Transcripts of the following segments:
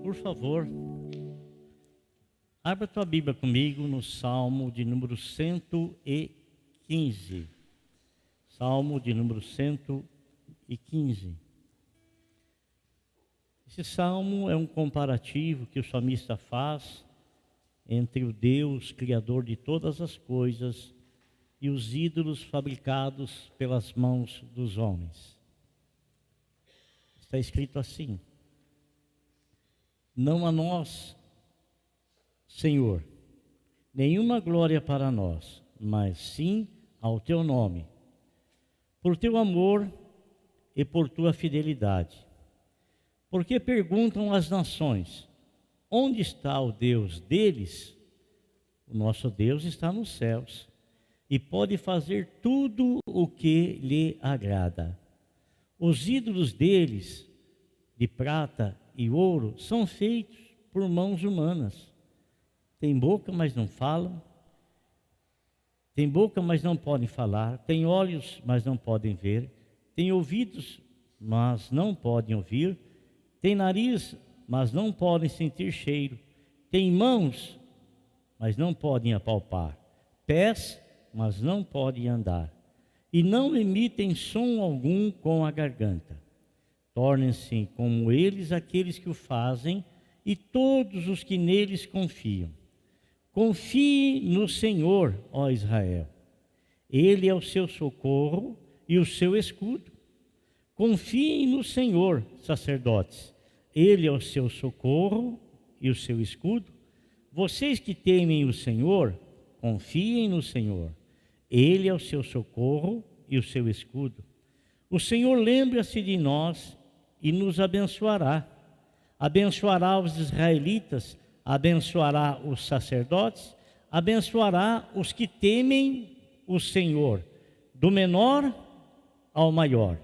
Por favor, abra tua Bíblia comigo no Salmo de número 115. Salmo de número 115. Esse salmo é um comparativo que o salmista faz entre o Deus, Criador de todas as coisas, e os ídolos fabricados pelas mãos dos homens. Está escrito assim: não a nós, Senhor, nenhuma glória para nós, mas sim ao teu nome, por teu amor e por tua fidelidade. Porque perguntam as nações: onde está o Deus deles? O nosso Deus está nos céus e pode fazer tudo o que lhe agrada. Os ídolos deles, de prata e ouro, são feitos por mãos humanas. Tem boca, mas não falam. Tem boca, mas não podem falar. Tem olhos, mas não podem ver. Tem ouvidos, mas não podem ouvir. Tem nariz, mas não podem sentir cheiro. Tem mãos, mas não podem apalpar. Pés, mas não podem andar. E não emitem som algum com a garganta. Tornem-se como eles aqueles que o fazem e todos os que neles confiam. Confie no Senhor, ó Israel. Ele é o seu socorro e o seu escudo. Confiem no Senhor, sacerdotes. Ele é o seu socorro e o seu escudo. Vocês que temem o Senhor, confiem no Senhor. Ele é o seu socorro e o seu escudo. O Senhor lembra-se de nós e nos abençoará. Abençoará os israelitas, abençoará os sacerdotes, abençoará os que temem o Senhor, do menor ao maior.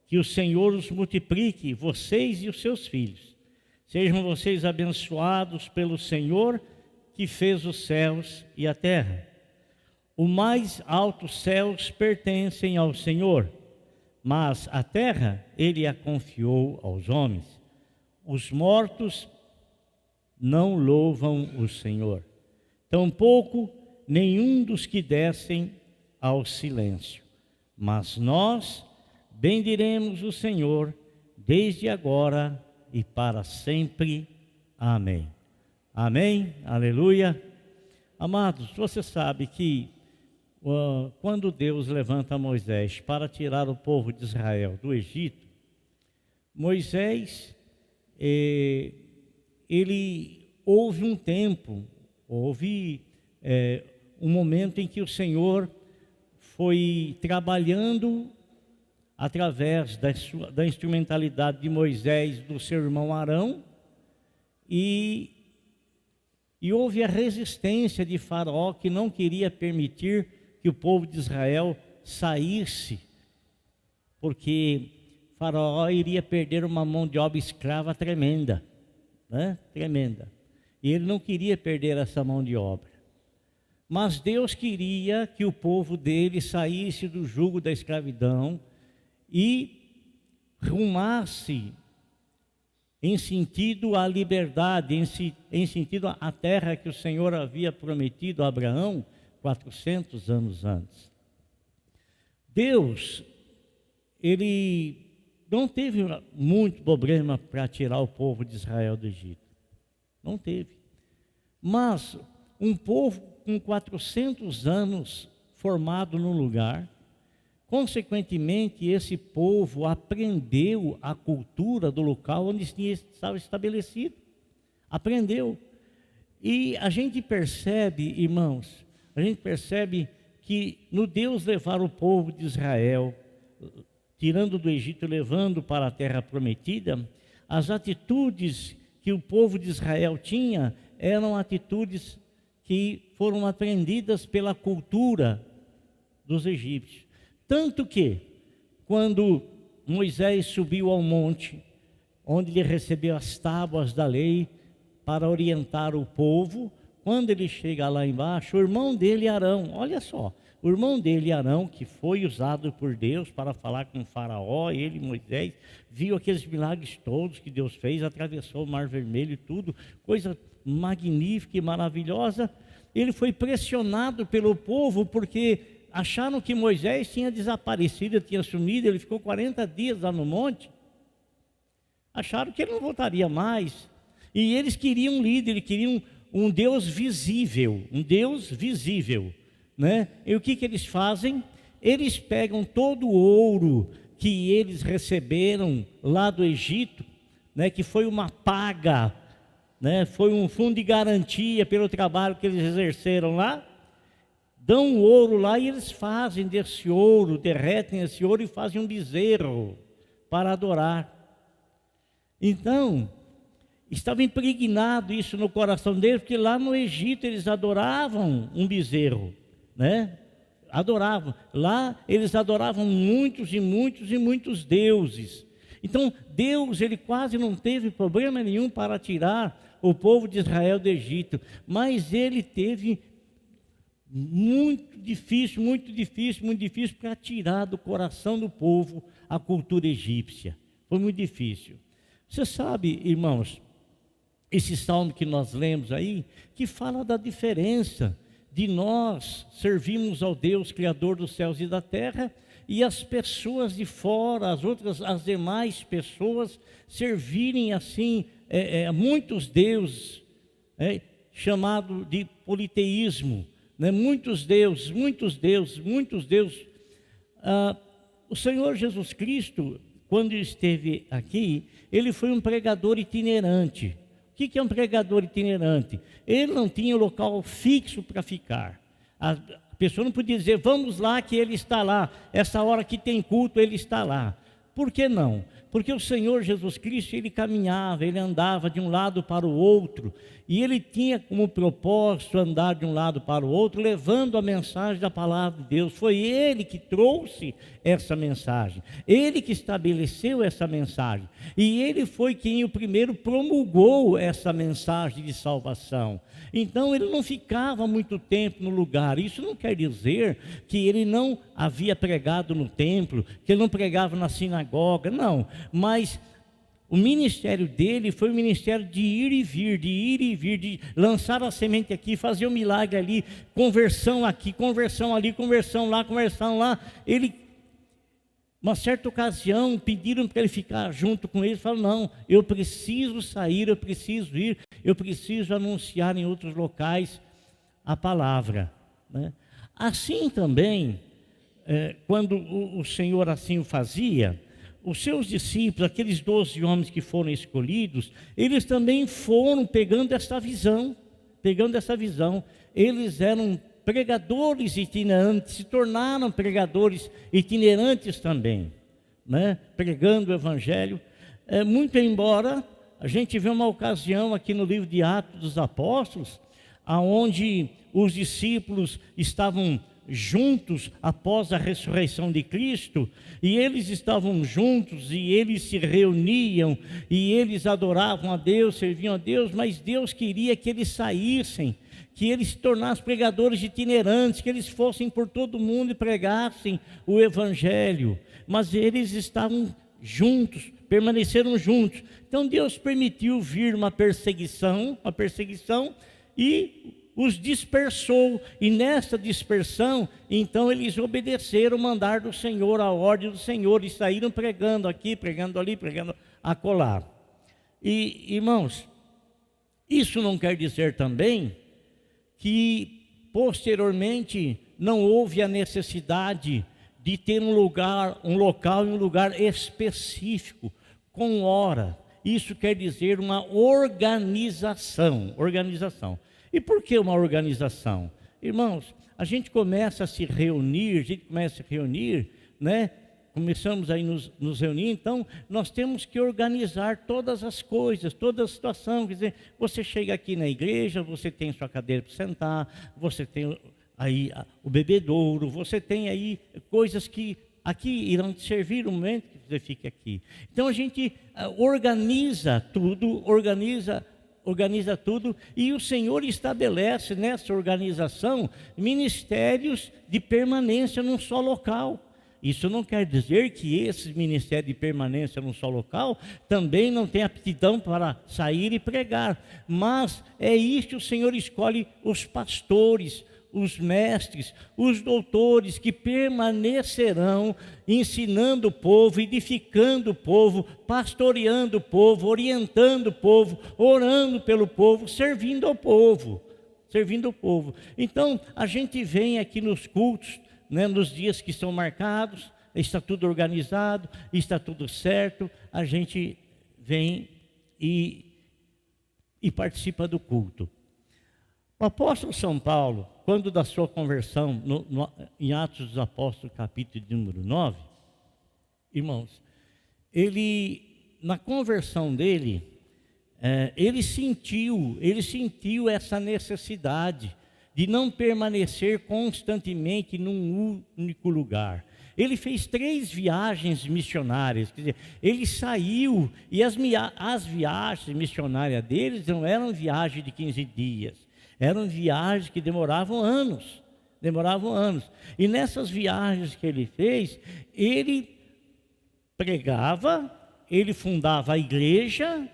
Que o Senhor os multiplique, vocês e os seus filhos. Sejam vocês abençoados pelo Senhor, que fez os céus e a terra. Os mais altos céus pertencem ao Senhor, mas a terra Ele a confiou aos homens. Os mortos não louvam o Senhor, tampouco nenhum dos que descem ao silêncio. Mas nós bendiremos o Senhor desde agora e para sempre. Amém. Amém. Aleluia. Amados, você sabe que quando Deus levanta Moisés para tirar o povo de Israel do Egito, Moisés, houve um tempo, um momento em que o Senhor foi trabalhando através da instrumentalidade de Moisés, do seu irmão Arão, e houve a resistência de Faraó, que não queria permitir que o povo de Israel saísse, porque Faraó iria perder uma mão de obra escrava tremenda, né? Tremenda. E ele não queria perder essa mão de obra. Mas Deus queria que o povo dele saísse do jugo da escravidão e rumasse em sentido à liberdade, em sentido à terra que o Senhor havia prometido a Abraão 400 anos antes. Deus, Ele não teve muito problema para tirar o povo de Israel do Egito. Não teve. Mas um povo com 400 anos formado no lugar, consequentemente esse povo aprendeu a cultura do local onde estava estabelecido. Aprendeu. E a gente percebe, irmãos, que no Deus levar o povo de Israel, tirando do Egito e levando para a terra prometida, as atitudes que o povo de Israel tinha eram atitudes que foram aprendidas pela cultura dos egípcios. Tanto que, quando Moisés subiu ao monte, onde ele recebeu as tábuas da lei para orientar o povo, quando ele chega lá embaixo, o irmão dele, Arão, olha só, O irmão dele, Arão, que foi usado por Deus para falar com o faraó, ele, Moisés, viu aqueles milagres todos que Deus fez, atravessou o Mar Vermelho e tudo, coisa magnífica e maravilhosa. Ele foi pressionado pelo povo, porque acharam que Moisés tinha desaparecido, tinha sumido, ele ficou 40 dias lá no monte. Acharam que ele não voltaria mais. E eles queriam um líder, eles queriam um Deus visível, né? E o que eles fazem? Eles pegam todo o ouro que eles receberam lá do Egito, né? Que foi uma paga, né? Foi um fundo de garantia pelo trabalho que eles exerceram lá. Dão o ouro lá e eles fazem desse ouro, derretem esse ouro e fazem um bezerro para adorar. Então, estava impregnado isso no coração deles, porque lá no Egito eles adoravam um bezerro, né? Adoravam. Lá eles adoravam muitos e muitos e muitos deuses. Então, Deus, ele quase não teve problema nenhum para tirar o povo de Israel do Egito, mas ele teve muito difícil para tirar do coração do povo a cultura egípcia. Foi muito difícil. Você sabe, irmãos, esse salmo que nós lemos aí, que fala da diferença de nós servirmos ao Deus Criador dos céus e da terra, e as pessoas de fora, as demais pessoas, servirem assim muitos deuses, chamado de politeísmo, né? Muitos deuses. O Senhor Jesus Cristo, quando esteve aqui, ele foi um pregador itinerante. O que é um pregador itinerante? Ele não tinha um local fixo para ficar. A pessoa não podia dizer, vamos lá que ele está lá, essa hora que tem culto ele está lá. Por que não? Porque o Senhor Jesus Cristo, ele caminhava, ele andava de um lado para o outro, e ele tinha como propósito andar de um lado para o outro, levando a mensagem da palavra de Deus. Foi ele que trouxe essa mensagem, ele que estabeleceu essa mensagem, e ele foi quem o primeiro promulgou essa mensagem de salvação. Então ele não ficava muito tempo no lugar. Isso não quer dizer que ele não havia pregado no templo, que ele não pregava na sinagoga, não. Mas o ministério dele foi um ministério de ir e vir, de lançar a semente aqui, fazer um milagre ali, conversão aqui, conversão ali, conversão lá. Ele, uma certa ocasião, pediram para ele ficar junto com eles. Falou, não, eu preciso sair, eu preciso ir, eu preciso anunciar em outros locais a palavra, né? Assim também, quando o Senhor assim o fazia, os seus discípulos, aqueles 12 homens que foram escolhidos, eles também foram pegando essa visão. Eles eram pregadores itinerantes, se tornaram pregadores itinerantes também, né? Pregando o Evangelho. Muito embora a gente vê uma ocasião aqui no livro de Atos dos Apóstolos, aonde os discípulos estavam juntos após a ressurreição de Cristo, e eles estavam juntos, e eles se reuniam, e eles adoravam a Deus, serviam a Deus, mas Deus queria que eles saíssem, que eles se tornassem pregadores itinerantes, que eles fossem por todo mundo e pregassem o Evangelho, mas eles estavam juntos, permaneceram juntos. Então Deus permitiu vir uma perseguição, e os dispersou, e nessa dispersão, então eles obedeceram o mandar do Senhor, a ordem do Senhor, e saíram pregando aqui, pregando ali, pregando acolá. E, irmãos, isso não quer dizer também que posteriormente não houve a necessidade de ter um local e um lugar específico, com hora. Isso quer dizer uma organização. E por que uma organização? Irmãos, a gente começa a se reunir, né? Começamos aí nos reunir, então nós temos que organizar todas as coisas, toda a situação. Quer dizer, você chega aqui na igreja, você tem sua cadeira para sentar, você tem aí o bebedouro, você tem aí coisas que aqui irão te servir no momento que você fica aqui. Então a gente organiza tudo, organiza organiza tudo, e o Senhor estabelece nessa organização ministérios de permanência num só local. Isso não quer dizer que esse ministério de permanência num só local também não tem aptidão para sair e pregar, mas é isso que o Senhor escolhe: os pastores, os mestres, os doutores que permanecerão ensinando o povo, edificando o povo, pastoreando o povo, orientando o povo, orando pelo povo, servindo ao povo, servindo o povo. Então, a gente vem aqui nos cultos, né, nos dias que são marcados, está tudo organizado, está tudo certo, a gente vem e participa do culto. O apóstolo São Paulo, quando da sua conversão, em Atos dos Apóstolos, capítulo de número 9, irmãos, ele, na conversão dele, ele sentiu essa necessidade de não permanecer constantemente num único lugar. Ele fez 3 viagens missionárias, quer dizer, ele saiu, e as viagens missionárias deles não eram viagens de 15 dias, eram viagens que demoravam anos, e nessas viagens que ele fez, ele pregava, ele fundava a igreja,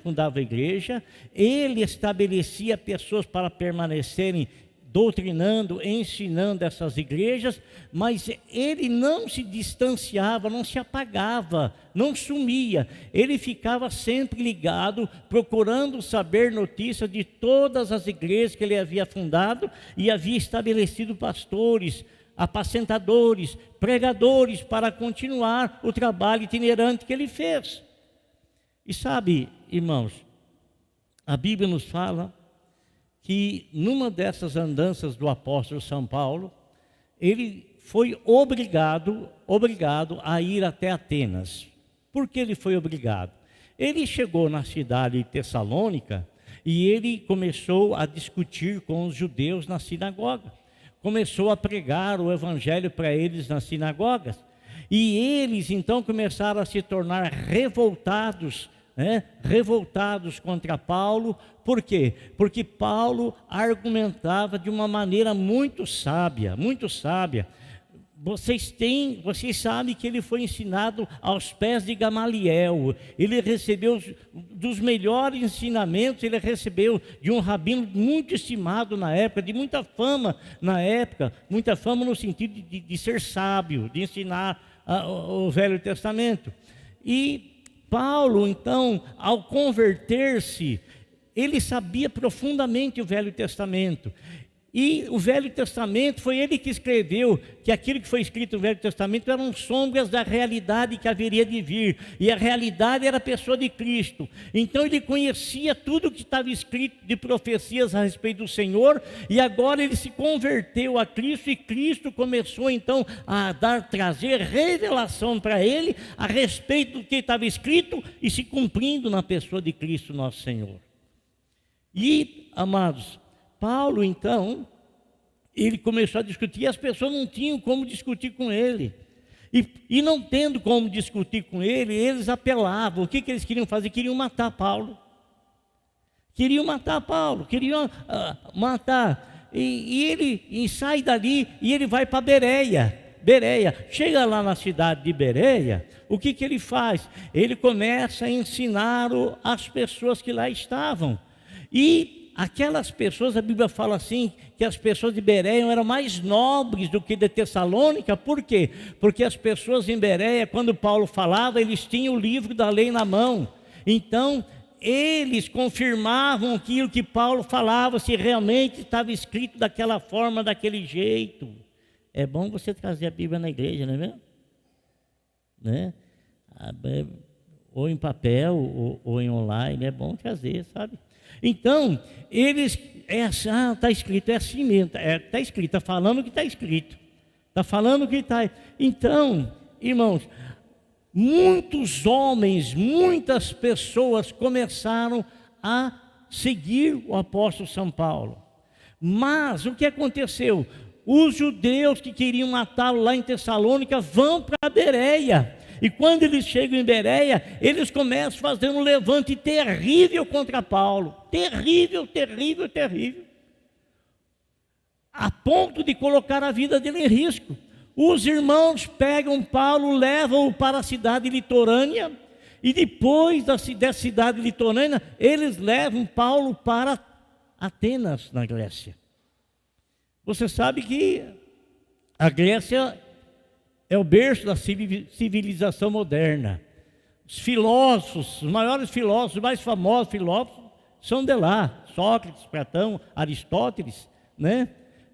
ele estabelecia pessoas para permanecerem doutrinando, ensinando essas igrejas, mas ele não se distanciava, não se apagava, não sumia, ele ficava sempre ligado, procurando saber notícias de todas as igrejas que ele havia fundado e havia estabelecido pastores, apacentadores, pregadores, para continuar o trabalho itinerante que ele fez. E sabe, irmãos, a Bíblia nos fala que numa dessas andanças do apóstolo São Paulo, ele foi obrigado a ir até Atenas. Por que ele foi obrigado? Ele chegou na cidade de Tessalônica e ele começou a discutir com os judeus na sinagoga. Começou a pregar o evangelho para eles nas sinagogas. E eles então começaram a se tornar revoltados contra Paulo. Por quê? Porque Paulo argumentava de uma maneira muito sábia. Vocês sabem que ele foi ensinado aos pés de Gamaliel. Ele recebeu dos melhores ensinamentos, ele recebeu de um rabino muito estimado na época, de muita fama na época, muita fama no sentido de ser sábio, de ensinar o Velho Testamento. E Paulo, então, ao converter-se, ele sabia profundamente o Velho Testamento. E o Velho Testamento, foi ele que escreveu que aquilo que foi escrito no Velho Testamento eram sombras da realidade que haveria de vir. E a realidade era a pessoa de Cristo. Então ele conhecia tudo que estava escrito de profecias a respeito do Senhor. E agora ele se converteu a Cristo. E Cristo começou então a trazer revelação para ele a respeito do que estava escrito e se cumprindo na pessoa de Cristo nosso Senhor. E, amados, Paulo, então, ele começou a discutir, e as pessoas não tinham como discutir com ele. E não tendo como discutir com ele, eles apelavam. O que eles queriam fazer? Queriam matar Paulo. Queriam matar. E ele sai dali e ele vai para Bereia. Chega lá na cidade de Bereia, o que ele faz? Ele começa a ensinar as pessoas que lá estavam. E aquelas pessoas, a Bíblia fala assim, que as pessoas de Bereia eram mais nobres do que de Tessalônica. Por quê? Porque as pessoas em Bereia, quando Paulo falava, eles tinham o livro da lei na mão. Então, eles confirmavam aquilo que Paulo falava, se realmente estava escrito daquela forma, daquele jeito. É bom você trazer a Bíblia na igreja, não é mesmo? Né? Ou em papel, ou em online, é bom trazer, sabe? Então, eles, está escrito, é assim mesmo, está escrito, está falando o que está escrito, está falando o que está. Então, irmãos, muitos homens, muitas pessoas começaram a seguir o apóstolo São Paulo. Mas o que aconteceu? Os judeus que queriam matá-lo lá em Tessalônica vão para Bereia. E quando eles chegam em Bereia, eles começam a fazer um levante terrível contra Paulo. Terrível, terrível, terrível. A ponto de colocar a vida dele em risco. Os irmãos pegam Paulo, levam-o para a cidade litorânea, e depois dessa cidade litorânea, eles levam Paulo para Atenas, na Grécia. Você sabe que a Grécia é o berço da civilização moderna. Os filósofos, os maiores filósofos, os mais famosos filósofos, são de lá. Sócrates, Platão, Aristóteles, né?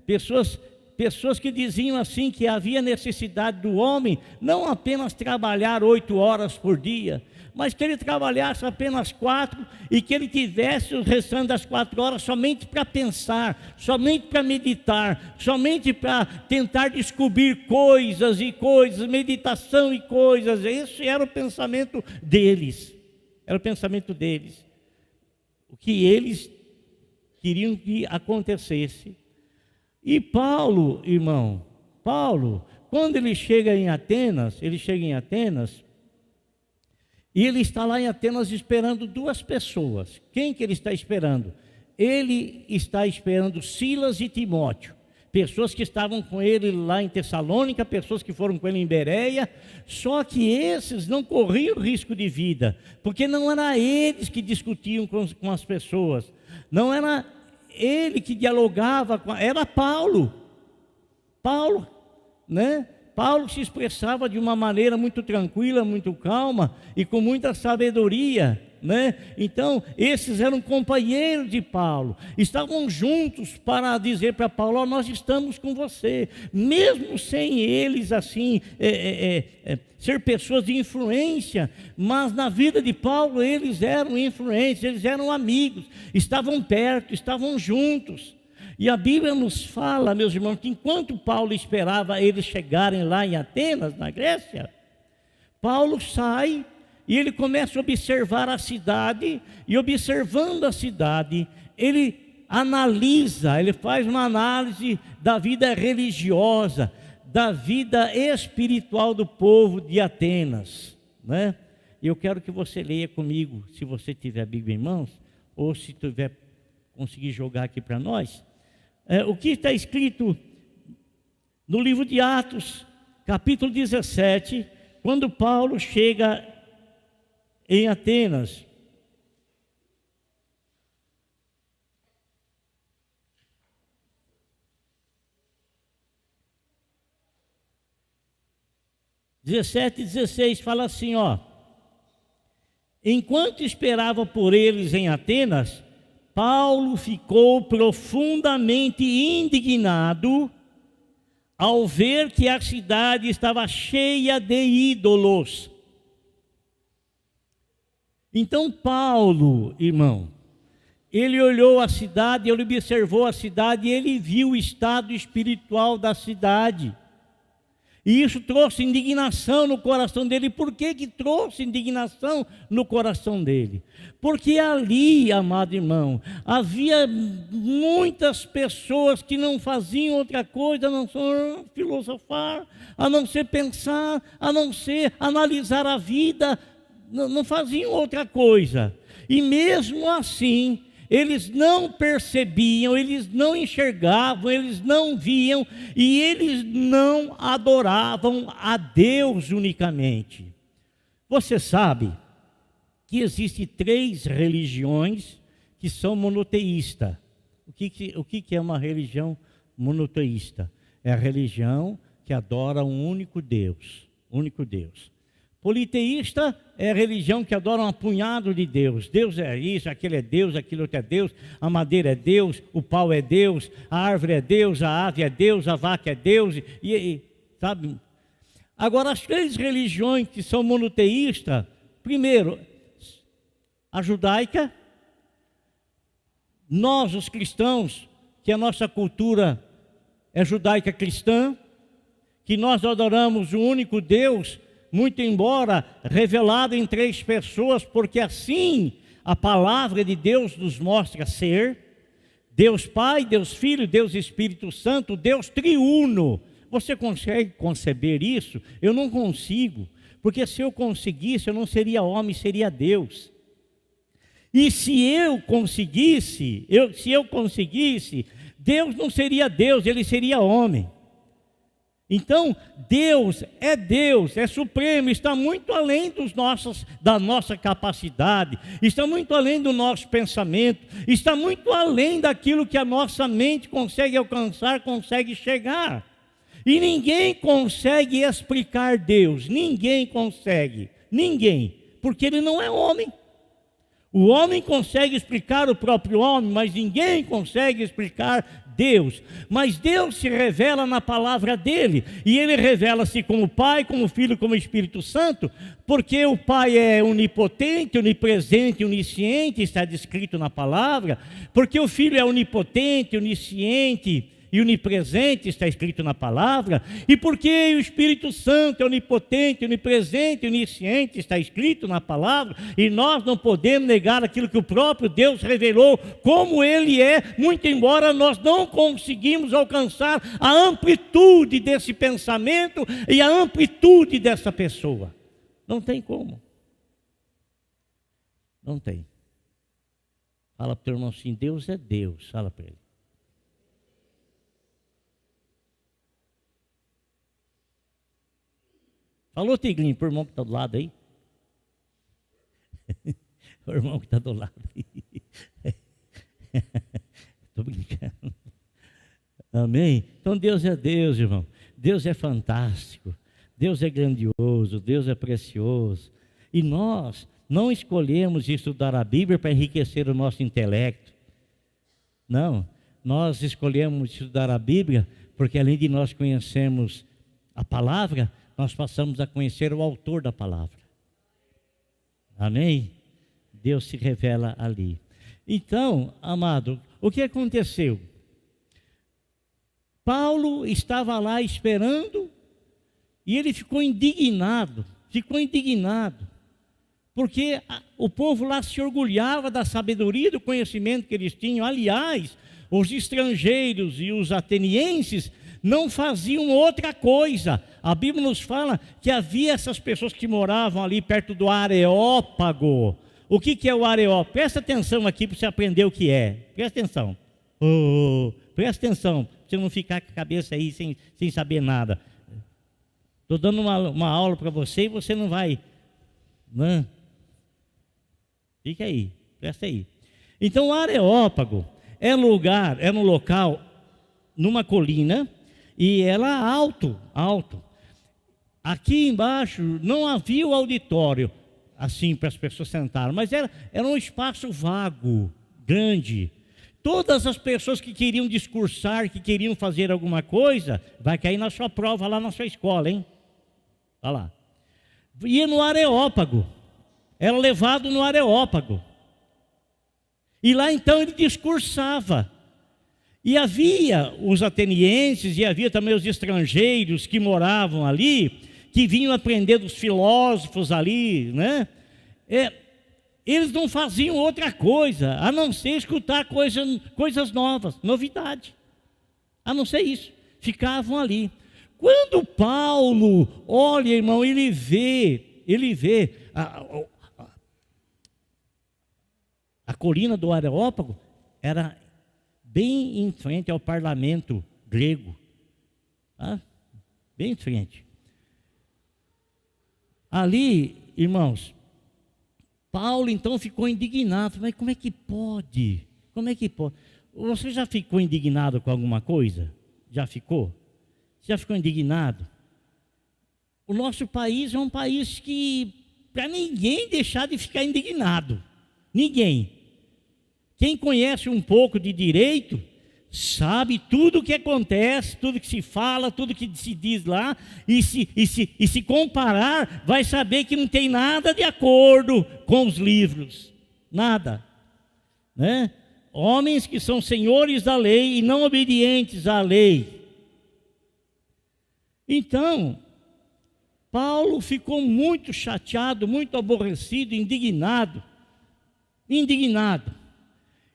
Pessoas que diziam assim que havia necessidade do homem não apenas trabalhar 8 horas por dia, mas que ele trabalhasse apenas 4 e que ele tivesse o restante das 4 horas somente para pensar, somente para meditar, somente para tentar descobrir coisas e coisas, meditação e coisas. Esse era o pensamento deles, era o pensamento deles. O que eles queriam que acontecesse. E Paulo, irmão, quando ele chega em Atenas, e ele está lá em Atenas esperando 2 pessoas. Quem que ele está esperando? Ele está esperando Silas e Timóteo, pessoas que estavam com ele lá em Tessalônica, pessoas que foram com ele em Bereia, só que esses não corriam risco de vida, porque não era eles que discutiam com as pessoas, não era ele que dialogava, era Paulo, né? Paulo se expressava de uma maneira muito tranquila, muito calma e com muita sabedoria, né? Então, esses eram companheiros de Paulo, estavam juntos para dizer para Paulo: oh, nós estamos com você, mesmo sem eles assim, ser pessoas de influência, mas na vida de Paulo eles eram influentes, eles eram amigos, estavam perto, estavam juntos. E a Bíblia nos fala, meus irmãos, que enquanto Paulo esperava eles chegarem lá em Atenas, na Grécia, Paulo sai e ele começa a observar a cidade, e observando a cidade, ele analisa, ele faz uma análise da vida religiosa, da vida espiritual do povo de Atenas, né? E eu quero que você leia comigo, se você tiver a Bíblia em mãos, ou se tiver conseguir jogar aqui para nós, o que está escrito no livro de Atos, capítulo 17, quando Paulo chega em Atenas. (17:16) fala assim, ó: enquanto esperava por eles em Atenas, Paulo ficou profundamente indignado ao ver que a cidade estava cheia de ídolos. Então Paulo, irmão, ele olhou a cidade, ele observou a cidade e ele viu o estado espiritual da cidade. E isso trouxe indignação no coração dele. Por que que trouxe indignação no coração dele? Porque ali, amado irmão, havia muitas pessoas que não faziam outra coisa a não ser filosofar, a não ser pensar, a não ser analisar a vida, não faziam outra coisa. E mesmo assim, eles não percebiam, eles não enxergavam, eles não viam e eles não adoravam a Deus unicamente. Você sabe que existem 3 religiões que são monoteístas. O que é uma religião monoteísta? É a religião que adora um único Deus, único Deus. Politeísta é a religião que adora um punhado de Deus. Deus é isso, aquele é Deus, aquele outro é Deus, a madeira é Deus, o pau é Deus, a árvore é Deus, a ave é Deus, a vaca é Deus, sabe? Agora, as 3 religiões que são monoteístas, primeiro, a judaica, nós os cristãos, que a nossa cultura é judaica cristã, que nós adoramos o único Deus, muito embora revelado em 3 pessoas, porque assim a palavra de Deus nos mostra ser Deus Pai, Deus Filho, Deus Espírito Santo, Deus triuno. Você consegue conceber isso? Eu não consigo, Porque se eu conseguisse, eu não seria homem, seria Deus. E se eu conseguisse, Deus não seria Deus, ele seria homem. Então, Deus, é supremo, está muito além da nossa capacidade, está muito além do nosso pensamento, está muito além daquilo que a nossa mente consegue alcançar, consegue chegar. E ninguém consegue explicar Deus, ninguém consegue, porque ele não é homem. O homem consegue explicar o próprio homem, mas ninguém consegue explicar Deus. Mas Deus se revela na palavra dele, e ele revela-se como Pai, como Filho, como Espírito Santo, porque o Pai é onipotente, onipresente, onisciente, está descrito na palavra, porque o Filho é onipotente, onisciente e onipresente, está escrito na palavra, e porque o Espírito Santo é onipotente, onipresente, onisciente, está escrito na palavra, e nós não podemos negar aquilo que o próprio Deus revelou, como Ele é, muito embora nós não conseguimos alcançar a amplitude desse pensamento e a amplitude dessa pessoa. Não tem como. Não tem. Fala para o teu irmão assim, Deus é Deus, fala para ele. Falou, Tigrinho, para o irmão que está do lado aí. O irmão que está do lado aí. Estou brincando. Amém? Então Deus é Deus, irmão. Deus é fantástico. Deus é grandioso. Deus é precioso. E nós não escolhemos estudar a Bíblia para enriquecer o nosso intelecto. Não. Nós escolhemos estudar a Bíblia porque além de nós conhecermos a palavra, nós passamos a conhecer o autor da palavra. Amém? Deus se revela ali. Então, amado, o que aconteceu? Paulo estava lá esperando e ele ficou indignado, porque o povo lá se orgulhava da sabedoria e do conhecimento que eles tinham. Aliás, os estrangeiros e os atenienses não faziam outra coisa. A Bíblia nos fala que havia essas pessoas que moravam ali perto do Areópago. O que é o Areópago? Presta atenção aqui para você aprender o que é. Presta atenção. Presta atenção, para você não ficar com a cabeça aí sem saber nada. Estou dando uma aula para você e você não vai. Não. Fica aí, presta aí. Então o Areópago era um local, numa colina, e era alto. Aqui embaixo não havia o auditório, assim, para as pessoas sentarem, mas era um espaço vago, grande. Todas as pessoas que queriam discursar, que queriam fazer alguma coisa, vai cair na sua prova lá na sua escola, hein? Olha lá. Ia no Areópago, era levado no Areópago. E lá então ele discursava. E havia os atenienses e havia também os estrangeiros que moravam ali, que vinham aprender dos filósofos ali, né? Eles não faziam outra coisa, a não ser escutar coisas novas, novidade. A não ser isso, ficavam ali. Quando Paulo olha, irmão, ele vê a colina do Areópago, era bem em frente ao parlamento grego, tá? Bem em frente. Ali, irmãos, Paulo então ficou indignado. Mas como é que pode? Como é que pode? Você já ficou indignado com alguma coisa? Já ficou? Já ficou indignado? O nosso país é um país que, para ninguém deixar de ficar indignado. Ninguém. Quem conhece um pouco de direito, sabe tudo o que acontece, tudo que se fala, tudo que se diz lá, e se comparar, vai saber que não tem nada de acordo com os livros. Nada. Né? Homens que são senhores da lei e não obedientes à lei. Então, Paulo ficou muito chateado, muito aborrecido, indignado.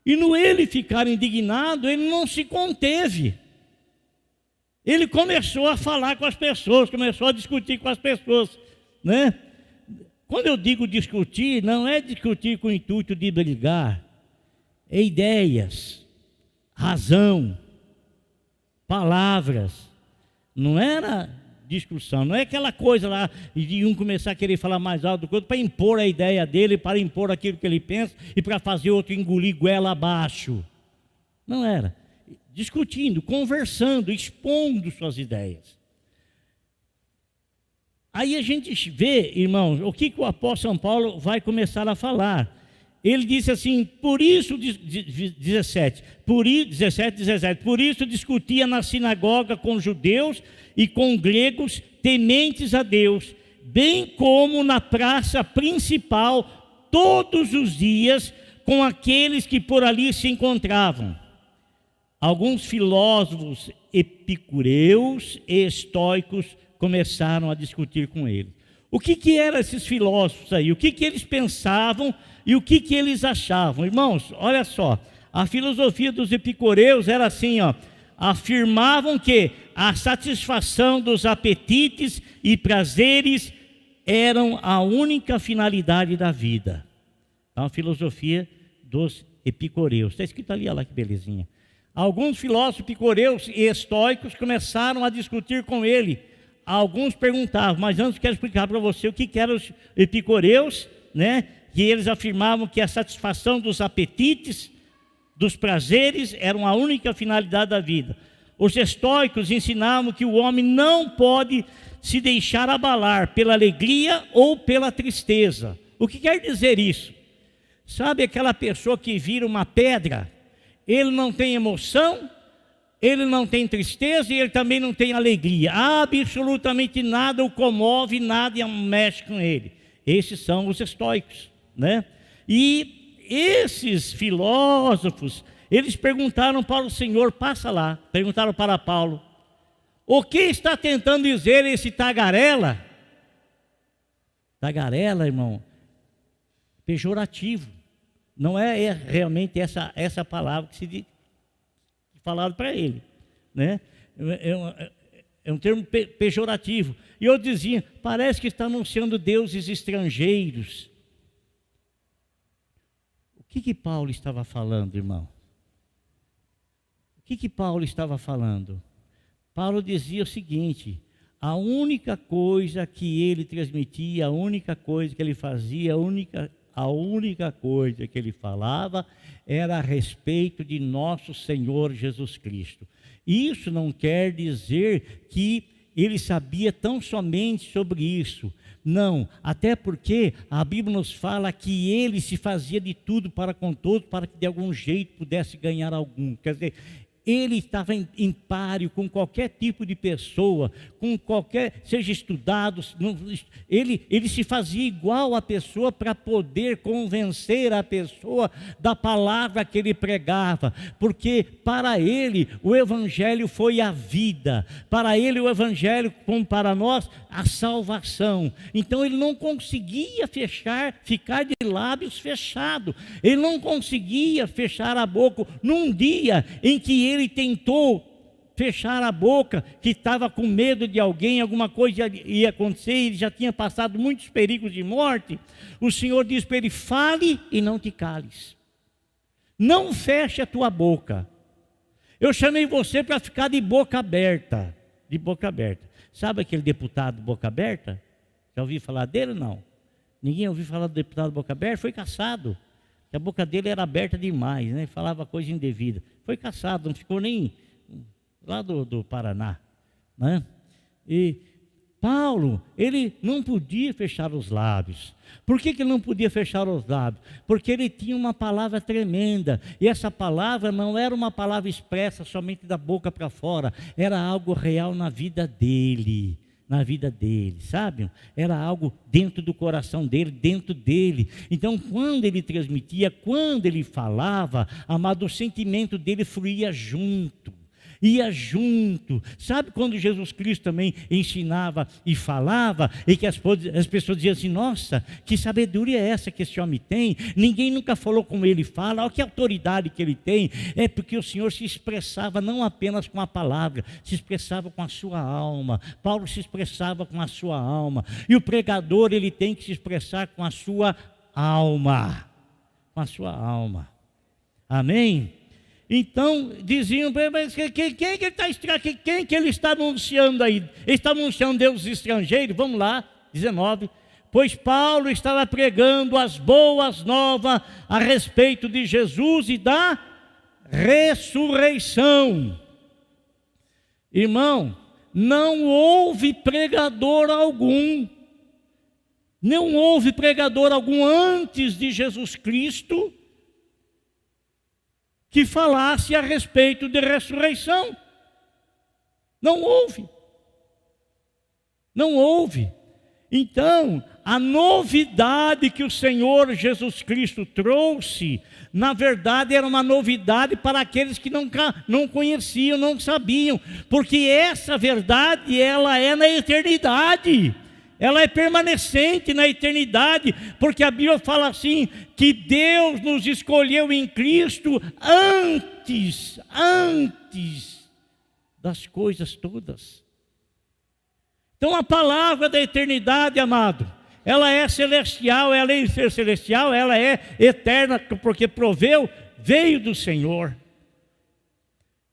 E no ele ficar indignado, ele não se conteve. Ele começou a falar com as pessoas, começou a discutir com as pessoas. né? Quando eu digo discutir, não é discutir com o intuito de brigar, é ideias, razão, palavras. Não era discussão, não é aquela coisa lá de um começar a querer falar mais alto do que o outro para impor a ideia dele, para impor aquilo que ele pensa e para fazer outro engolir goela abaixo. Não era. Discutindo, conversando, expondo suas ideias. Aí a gente vê, irmãos, o que o apóstolo São Paulo vai começar a falar. Ele disse assim, por isso, 17, por isso discutia na sinagoga com judeus e com gregos tementes a Deus, bem como na praça principal, todos os dias, com aqueles que por ali se encontravam. Alguns filósofos epicureus e estoicos começaram a discutir com ele. O que eram esses filósofos aí? O que eles pensavam e o que eles achavam? Irmãos, olha só, a filosofia dos epicureus era assim, ó, afirmavam que a satisfação dos apetites e prazeres eram a única finalidade da vida. Então, a filosofia dos epicureus. Está escrito ali, olha lá que belezinha. Alguns filósofos epicureus e estoicos começaram a discutir com ele. Alguns perguntavam, mas antes quero explicar para você o que eram os epicureus, né? Que eles afirmavam que a satisfação dos apetites, dos prazeres, eram a única finalidade da vida. Os estoicos ensinavam que o homem não pode se deixar abalar pela alegria ou pela tristeza. O que quer dizer isso? Sabe aquela pessoa que vira uma pedra? Ele não tem emoção, ele não tem tristeza e ele também não tem alegria. Absolutamente nada o comove, nada mexe com ele. Esses são os estoicos, né? E esses filósofos, eles perguntaram para o Senhor, passa lá, perguntaram para Paulo, o que está tentando dizer esse tagarela? Tagarela, irmão, pejorativo. Não é realmente essa palavra que se falaram para ele, né? É um termo pejorativo. E eu dizia, parece que está anunciando deuses estrangeiros. O que Paulo estava falando, irmão? O que Paulo estava falando? Paulo dizia o seguinte, a única coisa que ele transmitia, a única coisa que ele fazia, a única coisa que ele falava era a respeito de nosso Senhor Jesus Cristo. Isso não quer dizer que ele sabia tão somente sobre isso. Não, até porque a Bíblia nos fala que ele se fazia de tudo para com todos, para que de algum jeito pudesse ganhar algum. Quer dizer, ele estava em páreo com qualquer tipo de pessoa, com qualquer, seja estudado, ele se fazia igual à pessoa para poder convencer a pessoa da palavra que ele pregava, porque para ele o Evangelho foi a vida, para ele o Evangelho, como para nós, a salvação. Então ele não conseguia ficar de lábios fechados, ele não conseguia fechar a boca num dia em que ele tentou fechar a boca, que estava com medo de alguém, alguma coisa ia acontecer, ele já tinha passado muitos perigos de morte. O Senhor diz para ele, fale e não te cales, não feche a tua boca, eu chamei você para ficar de boca aberta, sabe aquele deputado boca aberta? Já ouviu falar dele? Não, ninguém ouviu falar do deputado boca aberta? Foi caçado, a boca dele era aberta demais, né? Falava coisa indevida, foi caçado, não ficou nem lá do Paraná, né? E Paulo, ele não podia fechar os lábios. Por que ele não podia fechar os lábios? Porque ele tinha uma palavra tremenda, e essa palavra não era uma palavra expressa somente da boca para fora, era algo real na vida dele, sabe? Era algo dentro do coração dele, dentro dele. Então, quando ele transmitia, quando ele falava, amado, o sentimento dele fluía junto. ia junto. Sabe quando Jesus Cristo também ensinava e falava, e que as pessoas diziam assim: nossa, que sabedoria é essa que esse homem tem? Ninguém nunca falou como ele fala, olha que autoridade que ele tem. É porque o Senhor se expressava não apenas com a palavra, se expressava com a sua alma. Paulo se expressava com a sua alma, e o pregador, ele tem que se expressar com a sua alma, com a sua alma. Amém? Então, diziam, mas quem que ele está anunciando aí? Ele está anunciando deuses estrangeiros? Vamos lá, 19. Pois Paulo estava pregando as boas novas a respeito de Jesus e da ressurreição. Irmão, não houve pregador algum, não houve pregador algum antes de Jesus Cristo que falasse a respeito de ressurreição. Não houve. Não houve. Então, a novidade que o Senhor Jesus Cristo trouxe, na verdade era uma novidade para aqueles que não conheciam, não sabiam, porque essa verdade, ela é na eternidade. Ela é permanecente na eternidade, porque a Bíblia fala assim, que Deus nos escolheu em Cristo antes das coisas todas. Então a palavra da eternidade, amado, ela é celestial, ela é ser celestial, ela é eterna, porque veio do Senhor.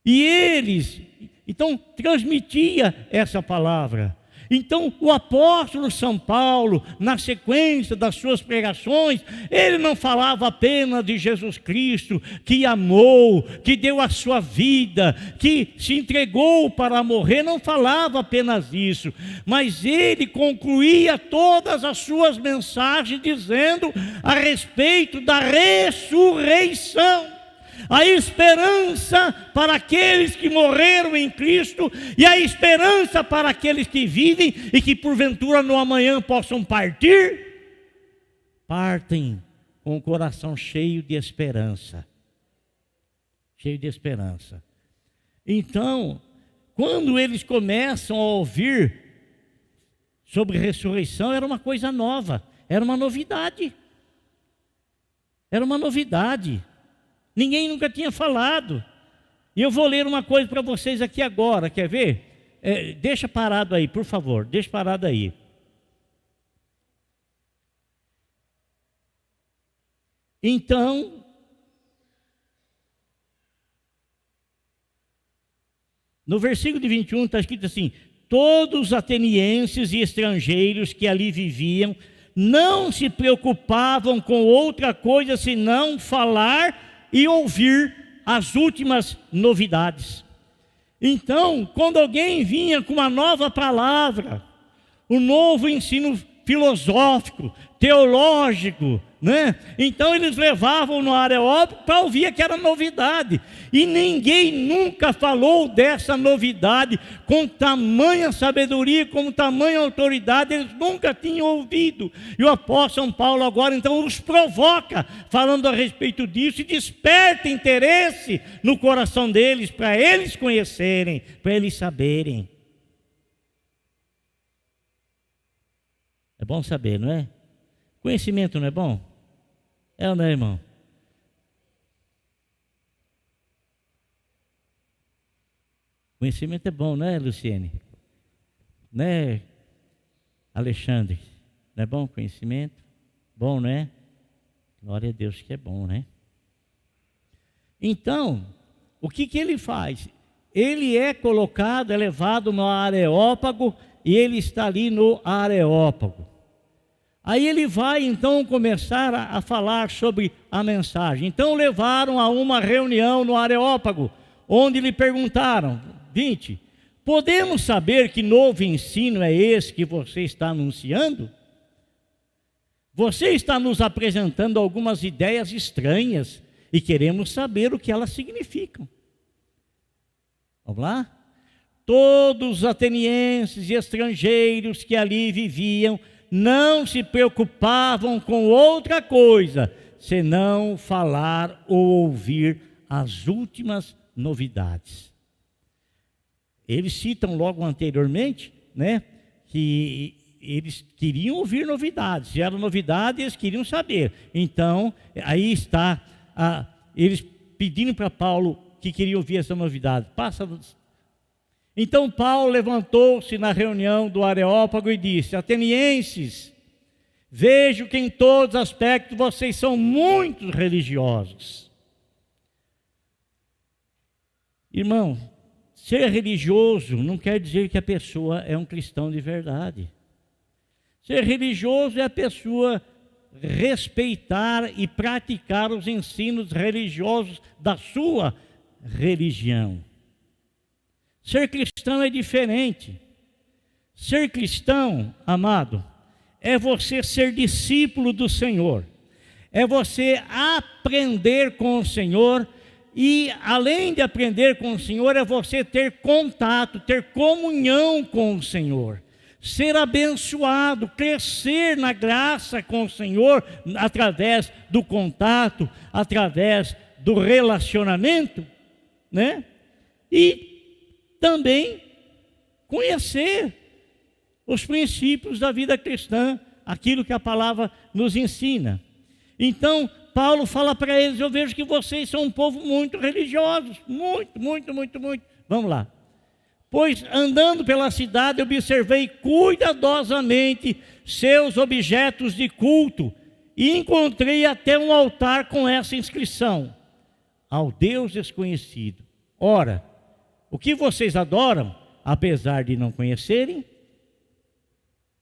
E eles, então, transmitia essa palavra. Então o apóstolo São Paulo, na sequência das suas pregações, ele não falava apenas de Jesus Cristo, que amou, que deu a sua vida, que se entregou para morrer, não falava apenas isso, mas ele concluía todas as suas mensagens dizendo a respeito da ressurreição. A esperança para aqueles que morreram em Cristo e a esperança para aqueles que vivem e que porventura no amanhã possam partem com o coração cheio de esperança. Cheio de esperança. Então, quando eles começam a ouvir sobre ressurreição, era uma coisa nova, era uma novidade. Era uma novidade. Ninguém nunca tinha falado. E eu vou ler uma coisa para vocês aqui agora, quer ver? Deixa parado aí, por favor, deixa parado aí. Então, no versículo de 21 está escrito assim: todos os atenienses e estrangeiros que ali viviam não se preocupavam com outra coisa senão falar e ouvir as últimas novidades. Então, quando alguém vinha com uma nova palavra, um novo ensino filosófico, teológico, né? Então eles levavam no Areópago para ouvir que era novidade. E ninguém nunca falou dessa novidade com tamanha sabedoria, com tamanha autoridade, eles nunca tinham ouvido. E o apóstolo São Paulo agora então os provoca, falando a respeito disso, e desperta interesse no coração deles, para eles conhecerem, para eles saberem. É bom saber, não é? Conhecimento não é bom? É ou não é, irmão? Conhecimento é bom, não é, Luciene? Não é, Alexandre? Não é bom conhecimento? Bom, não é? Glória a Deus que é bom, né? Então, o que ele faz? Ele é colocado, é levado no Areópago, e ele está ali no Areópago. Aí ele vai então começar a falar sobre a mensagem. Então levaram a uma reunião no Areópago, onde lhe perguntaram, 20, podemos saber que novo ensino é esse que você está anunciando? Você está nos apresentando algumas ideias estranhas e queremos saber o que elas significam. Vamos lá? Todos os atenienses e estrangeiros que ali viviam não se preocupavam com outra coisa, senão falar ou ouvir as últimas novidades. eles citam logo anteriormente, né, que eles queriam ouvir novidades. Se era novidade, eles queriam saber. Então, aí está eles pedindo para Paulo que queriam ouvir essa novidade. Então Paulo levantou-se na reunião do Areópago e disse: atenienses, vejo que em todos os aspectos vocês são muito religiosos. Irmão, ser religioso não quer dizer que a pessoa é um cristão de verdade. Ser religioso é a pessoa respeitar e praticar os ensinos religiosos da sua religião. Ser cristão é diferente. Ser cristão, amado, é você ser discípulo do Senhor. É você aprender com o Senhor e, além de aprender com o Senhor, é você ter contato, ter comunhão com o Senhor. Ser abençoado, crescer na graça com o Senhor através do contato, através do relacionamento, né? E também conhecer os princípios da vida cristã, aquilo que a palavra nos ensina. Então, Paulo fala para eles: eu vejo que vocês são um povo muito religioso, muito. Vamos lá. Pois andando pela cidade observei cuidadosamente seus objetos de culto e encontrei até um altar com essa inscrição: ao Deus desconhecido. Ora, o que vocês adoram, apesar de não conhecerem,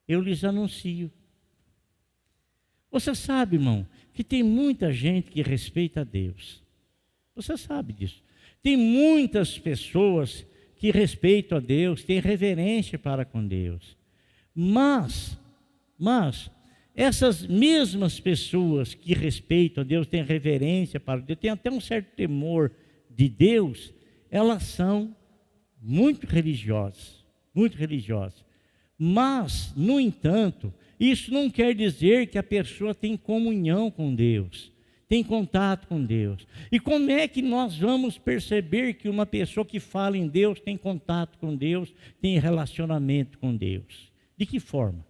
eu lhes anuncio. Você sabe, irmão, que tem muita gente que respeita a Deus. Você sabe disso. Tem muitas pessoas que respeitam a Deus, têm reverência para com Deus. Mas, essas mesmas pessoas que respeitam a Deus, têm reverência para Deus, têm até um certo temor de Deus, elas são muito religiosas. Mas, no entanto, isso não quer dizer que a pessoa tem comunhão com Deus, tem contato com Deus. E como é que nós vamos perceber que uma pessoa que fala em Deus tem contato com Deus, tem relacionamento com Deus? De que forma?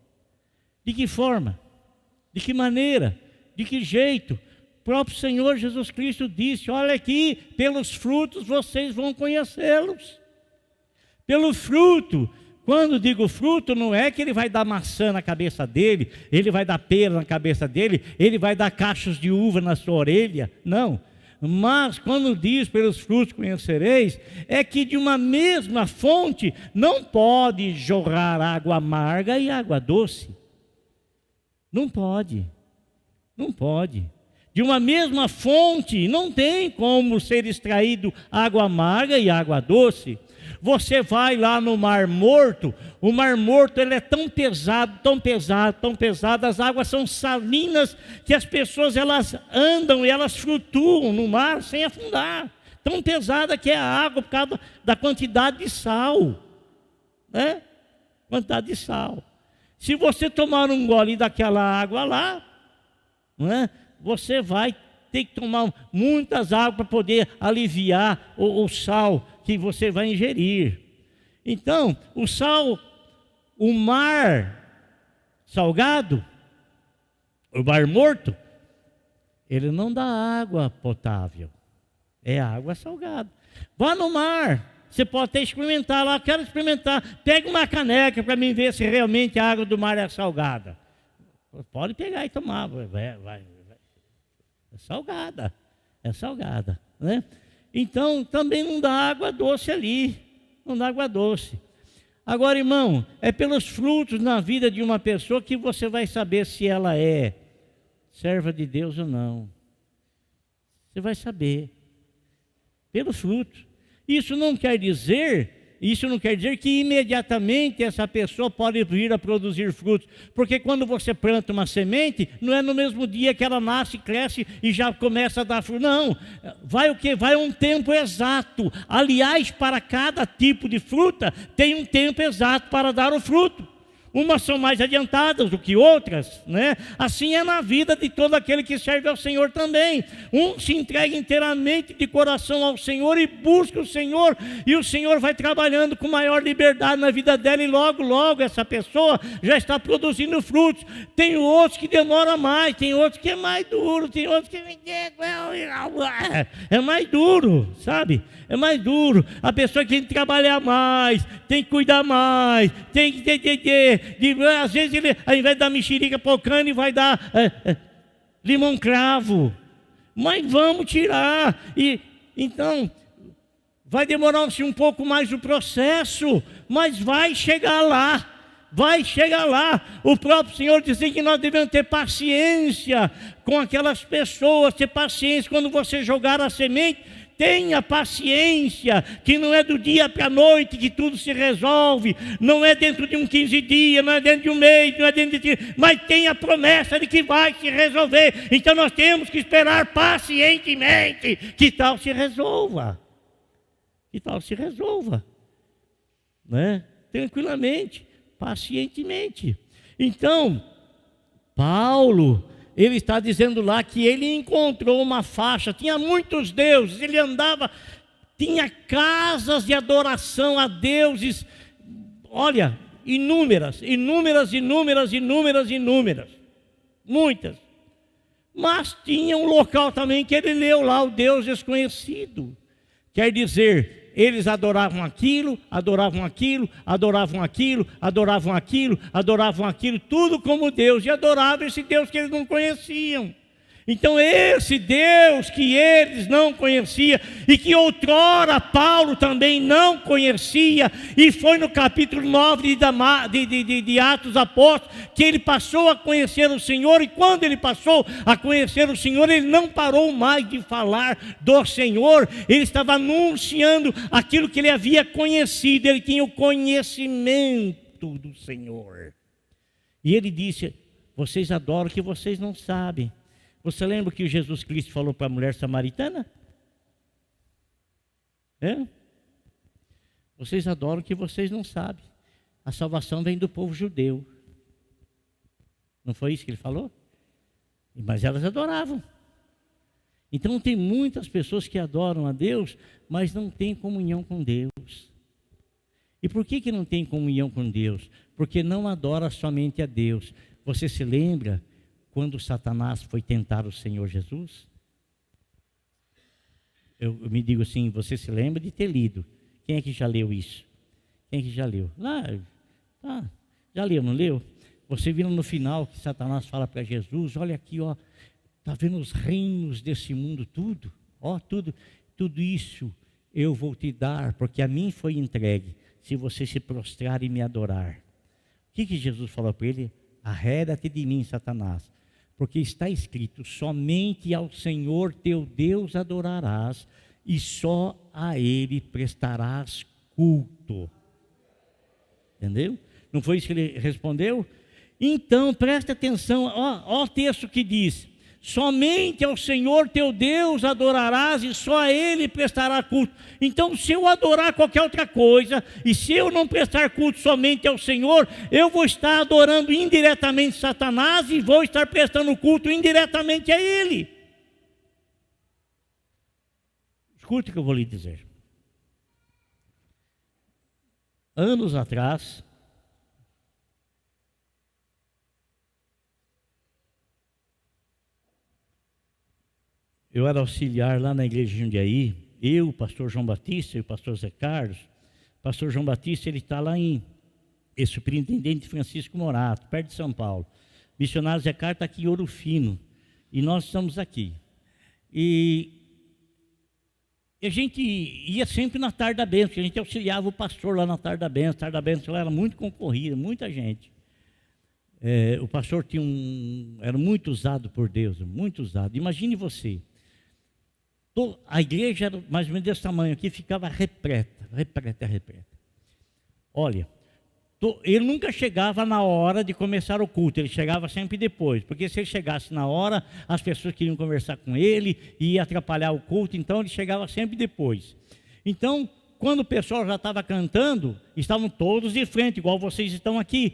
De que maneira? De que jeito? O próprio Senhor Jesus Cristo disse: olha aqui, pelos frutos vocês vão conhecê-los. Pelo fruto. Quando digo fruto, não é que ele vai dar maçã na cabeça dele, ele vai dar pera na cabeça dele, ele vai dar cachos de uva na sua orelha, não. Mas quando diz pelos frutos conhecereis, é que de uma mesma fonte não pode jorrar água amarga e água doce. Não pode. De uma mesma fonte não tem como ser extraído água amarga e água doce. Você vai lá no Mar Morto, o Mar Morto ele é tão pesado, as águas são salinas que as pessoas elas andam e elas flutuam no mar sem afundar. Tão pesada que é a água por causa da quantidade de sal, né? Quantidade de sal. Se você tomar um gole daquela água lá, né, você vai ter que tomar muitas águas para poder aliviar o sal que você vai ingerir. Então, o sal, o mar salgado, o Mar Morto, ele não dá água potável, é água salgada. Vá no mar, você pode até experimentar lá, quero experimentar, pega uma caneca para mim ver se realmente a água do mar é salgada. Pode pegar e tomar, vai. É salgada, né? Então, também não dá água doce ali, não dá água doce. Agora, irmão, é pelos frutos na vida de uma pessoa que você vai saber se ela é serva de Deus ou não. Você vai saber, pelo fruto. Isso não quer dizer que imediatamente essa pessoa pode vir a produzir frutos, porque quando você planta uma semente, não é no mesmo dia que ela nasce, cresce e já começa a dar fruto. Não, vai o quê? Vai um tempo exato. Aliás, para cada tipo de fruta, tem um tempo exato para dar o fruto. Umas são mais adiantadas do que outras, né? Assim é na vida de todo aquele que serve ao Senhor também. Um se entrega inteiramente de coração ao Senhor e busca o Senhor, e o Senhor vai trabalhando com maior liberdade na vida dela, e logo, logo essa pessoa já está produzindo frutos. Tem outros que demoram mais, tem outros que é mais duro, tem outros que é mais duro, sabe? É mais duro. A pessoa que tem que trabalhar mais, tem que cuidar mais, tem que às vezes ele, ao invés de dar mexerica pocando, vai dar limão cravo. Mas vamos tirar. E então vai demorar-se um pouco mais o processo, mas vai chegar lá. Vai chegar lá. O próprio Senhor dizia que nós devemos ter paciência com aquelas pessoas, ter paciência quando você jogar a semente. Tenha paciência, que não é do dia para a noite que tudo se resolve, não é dentro de 15 dias, não é dentro de um mês, não é dentro de... mas tem a promessa de que vai se resolver. Então nós temos que esperar pacientemente que tal se resolva. Que tal se resolva, né? Tranquilamente, pacientemente. Então, Paulo, ele está dizendo lá que ele encontrou uma faixa, tinha muitos deuses, ele andava, tinha casas de adoração a deuses, olha, inúmeras, muitas. Mas tinha um local também que ele leu lá, o Deus desconhecido. Quer dizer, eles adoravam aquilo, tudo como Deus, e adoravam esse Deus que eles não conheciam. Então esse Deus que eles não conheciam, e que outrora Paulo também não conhecia, e foi no capítulo 9 de Atos Apóstolos, que ele passou a conhecer o Senhor, e quando ele passou a conhecer o Senhor, ele não parou mais de falar do Senhor, ele estava anunciando aquilo que ele havia conhecido, ele tinha o conhecimento do Senhor. E ele disse: vocês adoram o que vocês não sabem. Você lembra o que Jesus Cristo falou para a mulher samaritana? Vocês adoram o que vocês não sabem. A salvação vem do povo judeu. Não foi isso que ele falou? Mas elas adoravam. Então tem muitas pessoas que adoram a Deus, mas não têm comunhão com Deus. E por que não tem comunhão com Deus? Porque não adora somente a Deus. Você se lembra quando Satanás foi tentar o Senhor Jesus? Eu me digo assim, você se lembra de ter lido. Quem é que já leu isso? Quem é que já leu? Já leu, não leu? Você viu no final que Satanás fala para Jesus: olha aqui, ó, está vendo os reinos desse mundo, tudo? Ó, tudo isso eu vou te dar, porque a mim foi entregue, se você se prostrar e me adorar. O que Jesus falou para ele? Arreda-te de mim, Satanás. Porque está escrito: somente ao Senhor teu Deus adorarás, e só a Ele prestarás culto. Entendeu? Não foi isso que ele respondeu? Então, presta atenção, ó o texto que diz: somente ao Senhor teu Deus adorarás, e só a Ele prestará culto. Então, se eu adorar qualquer outra coisa, e se eu não prestar culto somente ao Senhor, eu vou estar adorando indiretamente Satanás, e vou estar prestando culto indiretamente a Ele. Escute o que eu vou lhe dizer. Anos atrás, eu era auxiliar lá na igreja de Jundiaí, eu, o pastor João Batista e o pastor Zé Carlos. O pastor João Batista, ele está lá superintendente Francisco Morato, perto de São Paulo. Missionário Zé Carlos está aqui em Ouro Fino, e nós estamos aqui. E a gente ia sempre na Tarde da Bênção, a gente auxiliava o pastor lá na Tarde da Bênção. A Tarde da Bênção era muito concorrida, muita gente. O pastor era muito usado por Deus, muito usado. Imagine você, a igreja era mais ou menos desse tamanho aqui, ficava repleta. Olha, ele nunca chegava na hora de começar o culto, ele chegava sempre depois, porque se ele chegasse na hora, as pessoas queriam conversar com ele, e ia atrapalhar o culto, então ele chegava sempre depois. Então, quando o pessoal já estava cantando, estavam todos de frente, igual vocês estão aqui.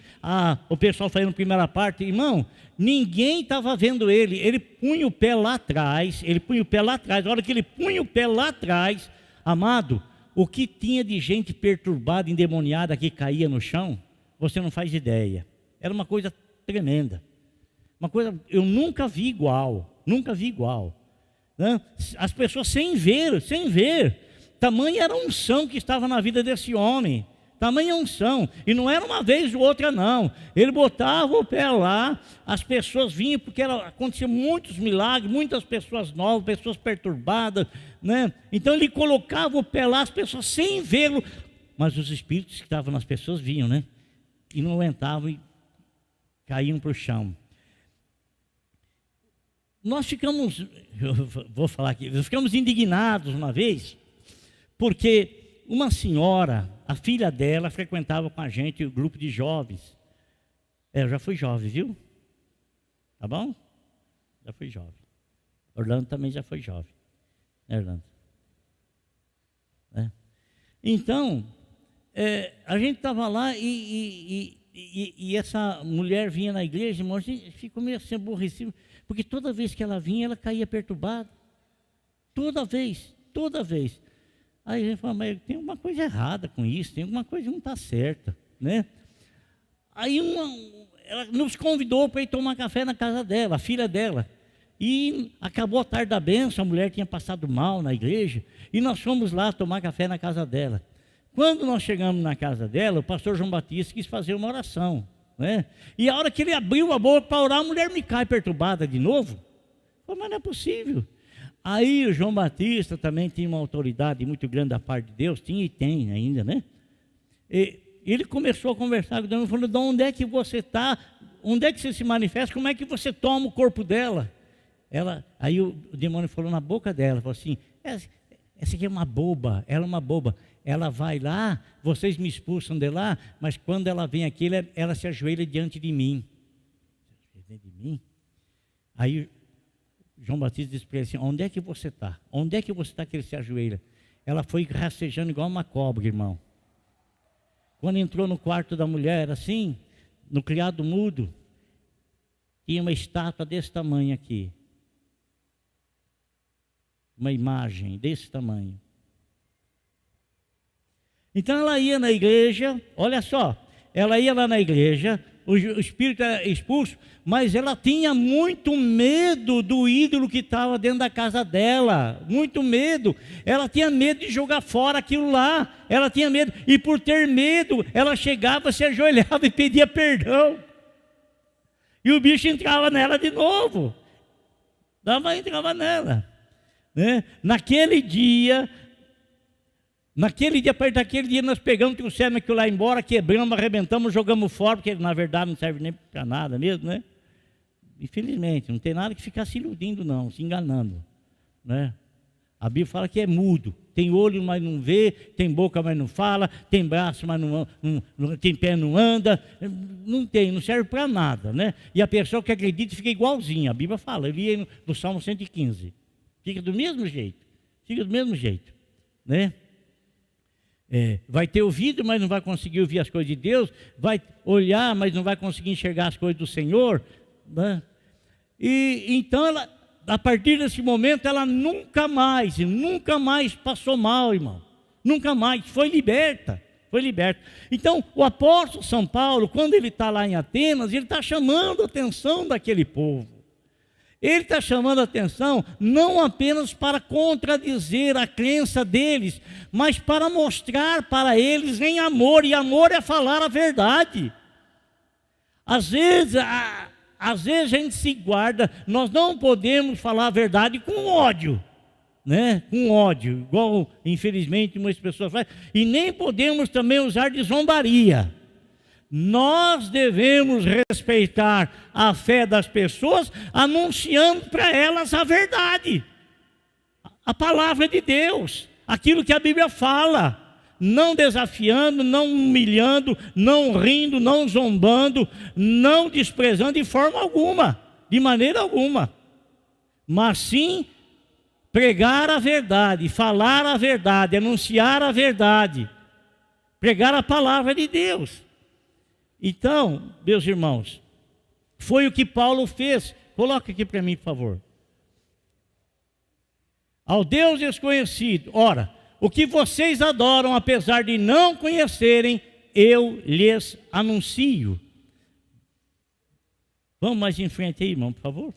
O pessoal fazendo a primeira parte, irmão, ninguém estava vendo ele. Ele punha o pé lá atrás, A hora que ele punha o pé lá atrás, amado, o que tinha de gente perturbada, endemoniada que caía no chão, você não faz ideia. Era uma coisa tremenda. Uma coisa, eu nunca vi igual. Né? As pessoas sem ver. Tamanha era a unção que estava na vida desse homem. Tamanha unção. E não era uma vez ou outra, não. Ele botava o pé lá, as pessoas vinham, porque acontecia muitos milagres, muitas pessoas novas, pessoas perturbadas, né? Então ele colocava o pé lá, as pessoas sem vê-lo, mas os espíritos que estavam nas pessoas vinham, né? E não aguentavam e caíam para o chão. Nós ficamos, nós ficamos indignados uma vez, porque uma senhora, a filha dela, frequentava com a gente o grupo de jovens. Eu já fui jovem, viu? Tá bom? Já fui jovem. Orlando também já foi jovem. Orlando. Então, a gente estava lá e essa mulher vinha na igreja, irmão, a gente ficou meio assim aborrecido, porque toda vez que ela vinha, ela caía perturbada. Toda vez. Aí a gente falou, mas tem alguma coisa errada com isso, tem alguma coisa que não está certa, né? Aí ela nos convidou para ir tomar café na casa dela, a filha dela. E acabou a tarde da bênção, a mulher tinha passado mal na igreja, e nós fomos lá tomar café na casa dela. Quando nós chegamos na casa dela, o pastor João Batista quis fazer uma oração, né? E a hora que ele abriu a boca para orar, a mulher me cai perturbada de novo. Eu falei, mas não é possível. Aí o João Batista também tinha uma autoridade muito grande da parte de Deus, tinha e tem ainda, né? E ele começou a conversar com Deus, falando, de onde é que você está? Onde é que você se manifesta? Como é que você toma o corpo dela? Aí o demônio falou na boca dela, falou assim, essa aqui é uma boba, ela é uma boba. Ela vai lá, vocês me expulsam de lá, mas quando ela vem aqui, ela se ajoelha diante de mim. Diante de mim? Aí João Batista disse para ele assim, onde é que você está? Onde é que você está que ele se ajoelha? Ela foi rastejando igual uma cobra, irmão. Quando entrou no quarto da mulher, assim, no criado mudo, tinha uma estátua desse tamanho aqui. Uma imagem desse tamanho. Então ela ia na igreja, olha só, ela ia lá na igreja, o espírito era expulso, mas ela tinha muito medo do ídolo que estava dentro da casa dela, muito medo. Ela tinha medo de jogar fora aquilo lá, ela tinha medo, e por ter medo, ela chegava, se ajoelhava e pedia perdão. E o bicho entrava nela de novo, entrava nela, né? Naquele dia, a partir daquele dia nós pegamos, trouxemos aquilo lá embora, quebramos, arrebentamos, jogamos fora, porque na verdade não serve nem para nada mesmo, né? Infelizmente, não tem nada que ficar se iludindo não, se enganando, né? A Bíblia fala que é mudo, tem olho, mas não vê, tem boca, mas não fala, tem braço, mas não tem pé, não anda, não serve para nada, né? E a pessoa que acredita fica igualzinha, a Bíblia fala, eu li no Salmo 115, fica do mesmo jeito, né? Vai ter ouvido, mas não vai conseguir ouvir as coisas de Deus, vai olhar, mas não vai conseguir enxergar as coisas do Senhor, né? E então ela, a partir desse momento, ela nunca mais passou mal, irmão, nunca mais, foi liberta. Então o apóstolo São Paulo, quando ele está lá em Atenas, ele está chamando a atenção daquele povo. Ele está chamando a atenção não apenas para contradizer a crença deles, mas para mostrar para eles em amor, e amor é falar a verdade. Às vezes a gente se guarda, nós não podemos falar a verdade com ódio, né? Com ódio, igual infelizmente muitas pessoas fazem, e nem podemos também usar de zombaria. Nós devemos respeitar a fé das pessoas, anunciando para elas a verdade, a palavra de Deus, aquilo que a Bíblia fala, não desafiando, não humilhando, não rindo, não zombando, não desprezando de forma alguma, de maneira alguma, mas sim pregar a verdade, falar a verdade, anunciar a verdade, pregar a palavra de Deus. Então, meus irmãos, foi o que Paulo fez. Coloca aqui para mim, por favor. Ao Deus desconhecido, ora, o que vocês adoram, apesar de não conhecerem, eu lhes anuncio. Vamos mais em frente aí, irmão, por favor.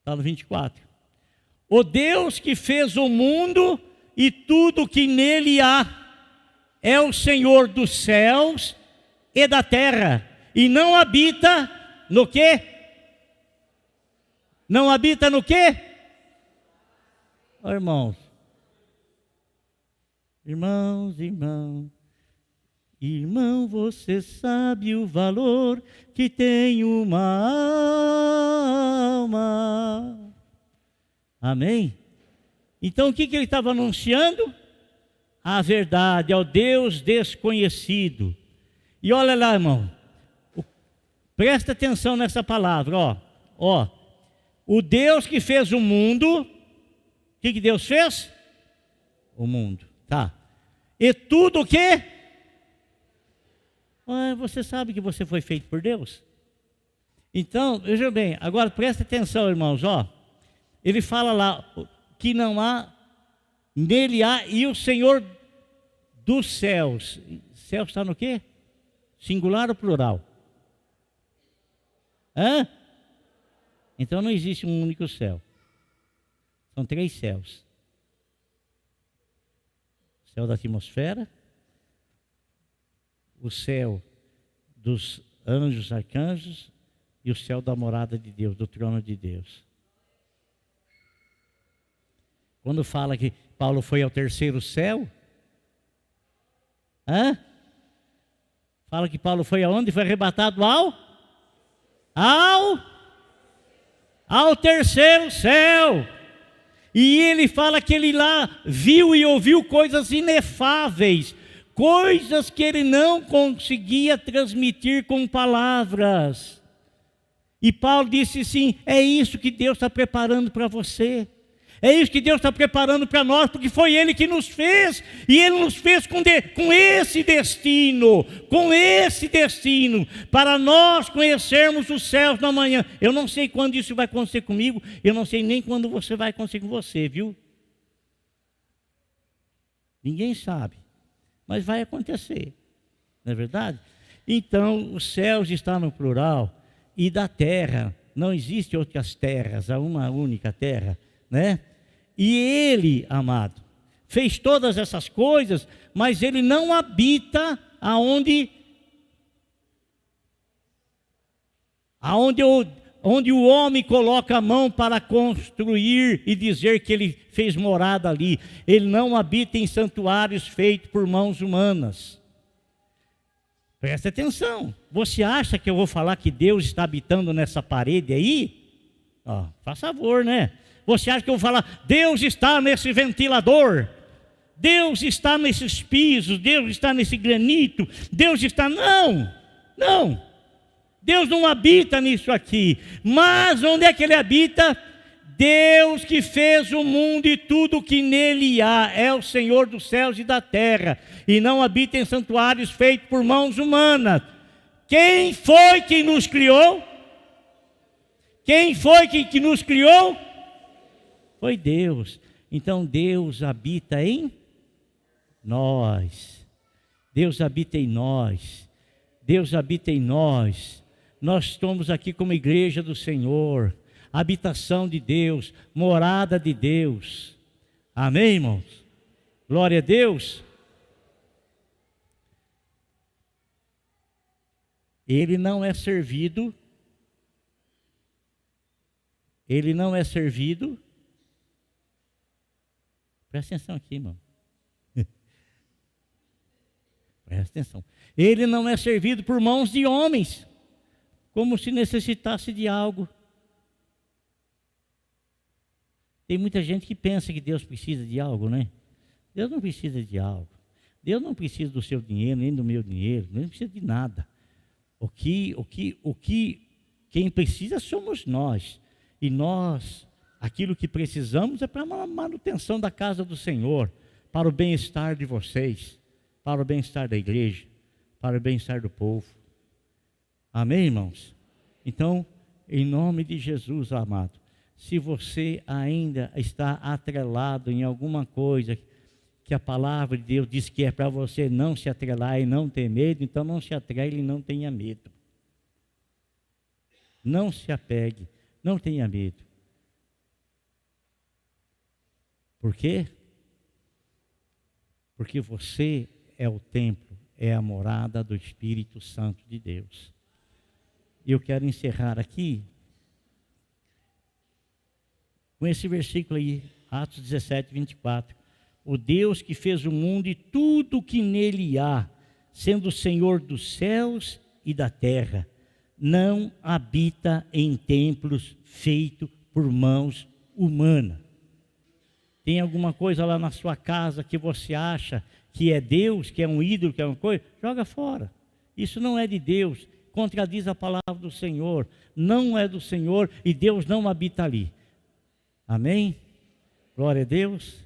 Está no 24. O Deus que fez o mundo e tudo que nele há, é o Senhor dos céus e da terra, e não habita no quê? Não habita no quê? Oh, irmãos, irmão, você sabe o valor que tem uma alma. Amém? Então o que ele estava anunciando? A verdade, ao Deus desconhecido. E olha lá, irmão, presta atenção nessa palavra, ó. O Deus que fez o mundo, o que Deus fez? O mundo, tá. E tudo o quê? Você sabe que você foi feito por Deus? Então, veja bem, agora presta atenção, irmãos, ó. Ele fala lá que não há, nele há, e o Senhor dos céus. Céu está no quê? Singular ou plural? Hã? Então não existe um único céu. São 3 céus. O céu da atmosfera, o céu dos anjos, arcanjos e o céu da morada de Deus, do trono de Deus. Quando fala que Paulo foi ao 3º céu, fala que Paulo foi aonde? Foi arrebatado ao 3º céu. E ele fala que ele lá viu e ouviu coisas inefáveis, coisas que ele não conseguia transmitir com palavras. E Paulo disse sim, é isso que Deus está preparando para você. É isso que Deus está preparando para nós, porque foi Ele que nos fez, e Ele nos fez com esse destino, para nós conhecermos os céus na manhã. Eu não sei quando isso vai acontecer comigo, eu não sei nem quando você vai acontecer com você, viu? Ninguém sabe, mas vai acontecer, não é verdade? Então, os céus estão no plural, e da terra, não existe outras terras, há uma única terra, né? E Ele, amado, fez todas essas coisas, mas Ele não habita onde o homem coloca a mão para construir e dizer que Ele fez morada ali. Ele não habita em santuários feitos por mãos humanas. Presta atenção. Você acha que eu vou falar que Deus está habitando nessa parede aí? Faz favor, né? Você acha que eu vou falar, Deus está nesse ventilador, Deus está nesses pisos, Deus está nesse granito, Deus está... Não, Deus não habita nisso aqui. Mas onde é que Ele habita? Deus que fez o mundo e tudo que nele há, é o Senhor dos céus e da terra, e não habita em santuários feitos por mãos humanas. Quem foi que nos criou? Quem foi que nos criou? Foi Deus. Então Deus habita em nós. Deus habita em nós. Deus habita em nós. Nós estamos aqui como igreja do Senhor, habitação de Deus, morada de Deus. Amém, irmãos? Glória a Deus. Ele não é servido. Presta atenção aqui, irmão. Presta atenção. Ele não é servido por mãos de homens, como se necessitasse de algo. Tem muita gente que pensa que Deus precisa de algo, né? Deus não precisa de algo. Deus não precisa do seu dinheiro, nem do meu dinheiro, nem precisa de nada. Quem precisa somos nós. E nós Aquilo que precisamos é para a manutenção da casa do Senhor, para o bem-estar de vocês, para o bem-estar da igreja, para o bem-estar do povo. Amém, irmãos? Então, em nome de Jesus, amado, se você ainda está atrelado em alguma coisa que a palavra de Deus diz que é para você não se atrelar e não ter medo, então não se atrele e não tenha medo. Não se apegue, não tenha medo. Por quê? Porque você é o templo, é a morada do Espírito Santo de Deus. E eu quero encerrar aqui com esse versículo aí, Atos 17, 24. O Deus que fez o mundo e tudo o que nele há, sendo o Senhor dos céus e da terra, não habita em templos feitos por mãos humanas. Tem alguma coisa lá na sua casa que você acha que é Deus, que é um ídolo, que é uma coisa? Joga fora. Isso não é de Deus, contradiz a palavra do Senhor. Não é do Senhor e Deus não habita ali. Amém? Glória a Deus.